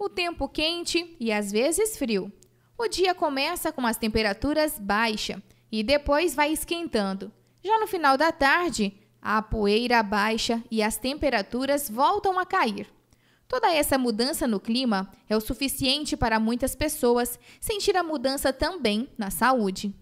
O tempo quente e às vezes frio. O dia começa com as temperaturas baixas e depois vai esquentando. Já no final da tarde, a poeira baixa e as temperaturas voltam a cair. Toda essa mudança no clima é o suficiente para muitas pessoas sentir a mudança também na saúde.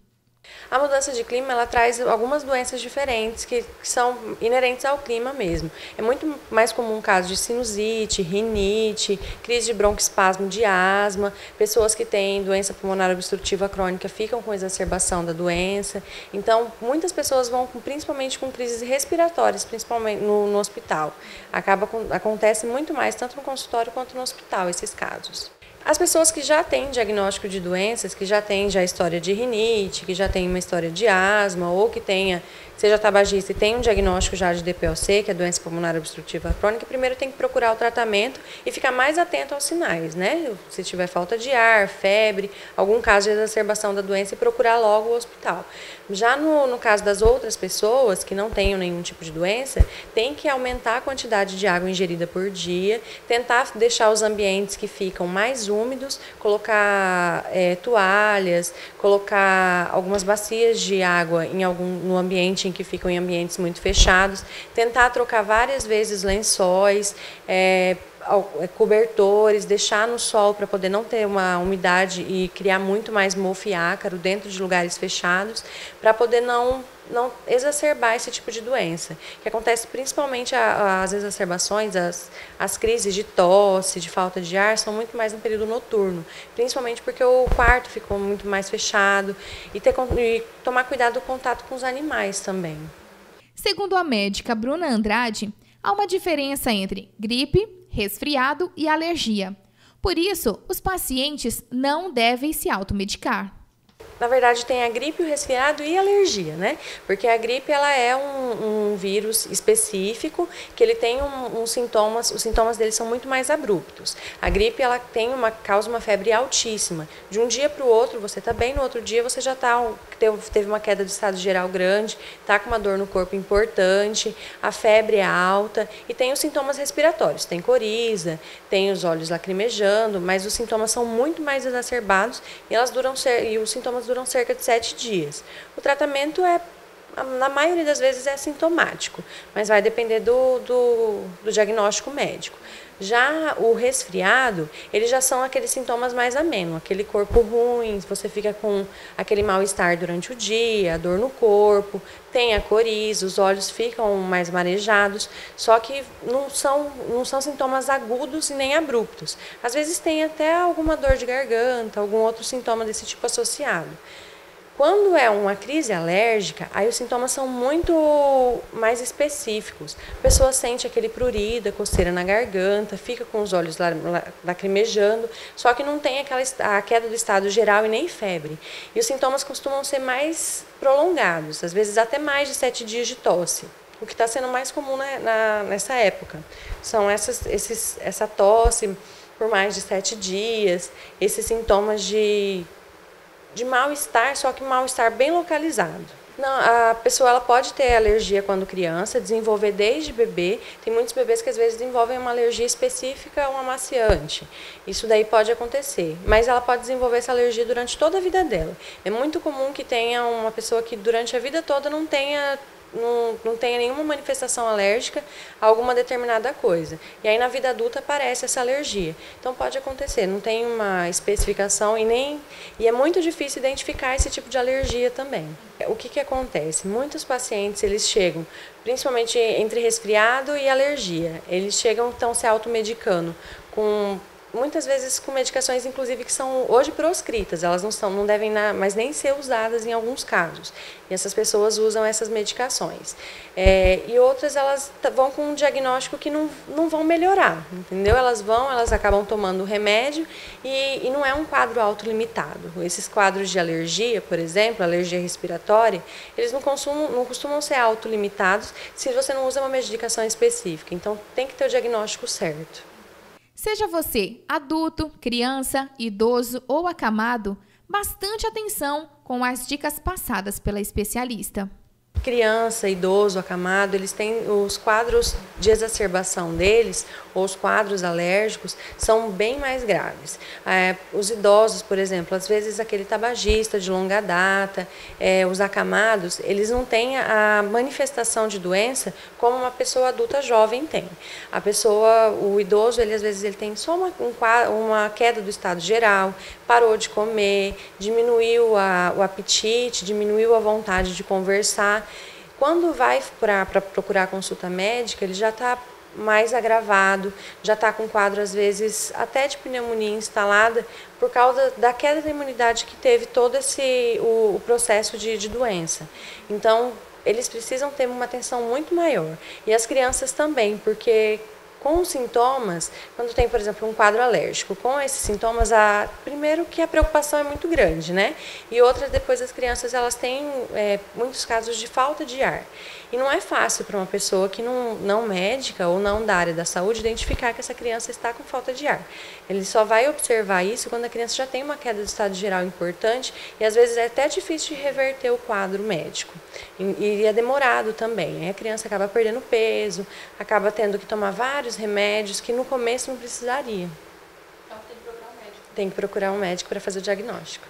A mudança de clima ela traz algumas doenças diferentes que são inerentes ao clima mesmo. É muito mais comum o caso de sinusite, rinite, crise de broncoespasmo, de asma, pessoas que têm doença pulmonar obstrutiva crônica ficam com exacerbação da doença. Então, muitas pessoas vão principalmente com crises respiratórias, principalmente no hospital. Acontece muito mais tanto no consultório quanto no hospital esses casos. As pessoas que já têm diagnóstico de doenças, que já têm história de rinite, que já têm uma história de asma ou que seja tabagista e tem um diagnóstico já de DPOC, que é doença pulmonar obstrutiva crônica, primeiro tem que procurar o tratamento e ficar mais atento aos sinais, né? Se tiver falta de ar, febre, algum caso de exacerbação da doença e procurar logo o hospital. Já no caso das outras pessoas que não tenham nenhum tipo de doença, tem que aumentar a quantidade de água ingerida por dia, tentar deixar os ambientes que ficam mais úmidos, colocar toalhas, colocar algumas bacias de água no ambiente em que ficam em ambientes muito fechados, tentar trocar várias vezes lençóis, cobertores, deixar no sol para poder não ter uma umidade e criar muito mais mofo e ácaro dentro de lugares fechados, para poder não exacerbar esse tipo de doença, que acontece principalmente as exacerbações, as crises de tosse, de falta de ar, são muito mais no período noturno, principalmente porque o quarto ficou muito mais fechado e tomar cuidado do contato com os animais também. Segundo a médica Bruna Andrade, há uma diferença entre gripe, resfriado e alergia. Por isso, os pacientes não devem se automedicar. Na verdade, tem a gripe, o resfriado e a alergia, né? Porque a gripe ela é um vírus específico que ele tem uns sintomas, os sintomas dele são muito mais abruptos. A gripe ela causa uma febre altíssima. De um dia para o outro você está bem, no outro dia você já teve uma queda de estado geral grande, está com uma dor no corpo importante, a febre é alta e tem os sintomas respiratórios, tem coriza, tem os olhos lacrimejando, mas os sintomas são muito mais exacerbados e os sintomas duram cerca de 7 dias. O tratamento na maioria das vezes é sintomático, mas vai depender do diagnóstico médico. Já o resfriado, eles já são aqueles sintomas mais amenos, aquele corpo ruim, você fica com aquele mal-estar durante o dia, dor no corpo, tem a coriza, os olhos ficam mais marejados, só que não são sintomas agudos e nem abruptos. Às vezes tem até alguma dor de garganta, algum outro sintoma desse tipo associado. Quando é uma crise alérgica, aí os sintomas são muito mais específicos. A pessoa sente aquele prurido, coceira na garganta, fica com os olhos lacrimejando, só que não tem a queda do estado geral e nem febre. E os sintomas costumam ser mais prolongados, às vezes até mais de 7 dias de tosse. O que está sendo mais comum nessa época são essa tosse por mais de 7 dias, esses sintomas de mal-estar, só que mal-estar bem localizado. A pessoa ela pode ter alergia quando criança, desenvolver desde bebê. Tem muitos bebês que às vezes desenvolvem uma alergia específica a um amaciante. Isso daí pode acontecer, mas ela pode desenvolver essa alergia durante toda a vida dela. É muito comum que tenha uma pessoa que durante a vida toda não tenha nenhuma manifestação alérgica a alguma determinada coisa. E aí na vida adulta aparece essa alergia. Então pode acontecer, não tem uma especificação e é muito difícil identificar esse tipo de alergia também. O que acontece? Muitos pacientes eles chegam, principalmente entre resfriado e alergia, eles estão se automedicando muitas vezes com medicações, inclusive, que são hoje proscritas, elas não devem mais nem ser usadas em alguns casos. E essas pessoas usam essas medicações. E outras, elas vão com um diagnóstico que não vão melhorar, entendeu? Elas acabam tomando o remédio e não é um quadro autolimitado. Esses quadros de alergia, por exemplo, alergia respiratória, eles não costumam ser autolimitados se você não usa uma medicação específica. Então, tem que ter o diagnóstico certo. Seja você adulto, criança, idoso ou acamado, bastante atenção com as dicas passadas pela especialista. Criança, idoso, acamado, eles têm os quadros de exacerbação deles, ou os quadros alérgicos, são bem mais graves. Os idosos, por exemplo, às vezes aquele tabagista de longa data, os acamados, eles não têm a manifestação de doença como uma pessoa adulta jovem tem. O idoso, às vezes ele tem só uma queda do estado geral, parou de comer, diminuiu o apetite, diminuiu a vontade de conversar. Quando vai para procurar consulta médica, ele já está mais agravado, já está com quadro, às vezes, até de pneumonia instalada, por causa da queda da imunidade que teve todo o processo de doença. Então, eles precisam ter uma atenção muito maior. E as crianças também, porque com os sintomas, quando tem, por exemplo, um quadro alérgico, com esses sintomas, primeiro que a preocupação é muito grande, né? E outra, depois as crianças, elas têm muitos casos de falta de ar. E não é fácil para uma pessoa que não médica ou não da área da saúde identificar que essa criança está com falta de ar. Ele só vai observar isso quando a criança já tem uma queda do estado geral importante e às vezes é até difícil de reverter o quadro médico. E é demorado também. Aí a criança acaba perdendo peso, acaba tendo que tomar vários remédios que no começo não precisaria. Então tem que procurar um médico. Tem que procurar um médico para fazer o diagnóstico.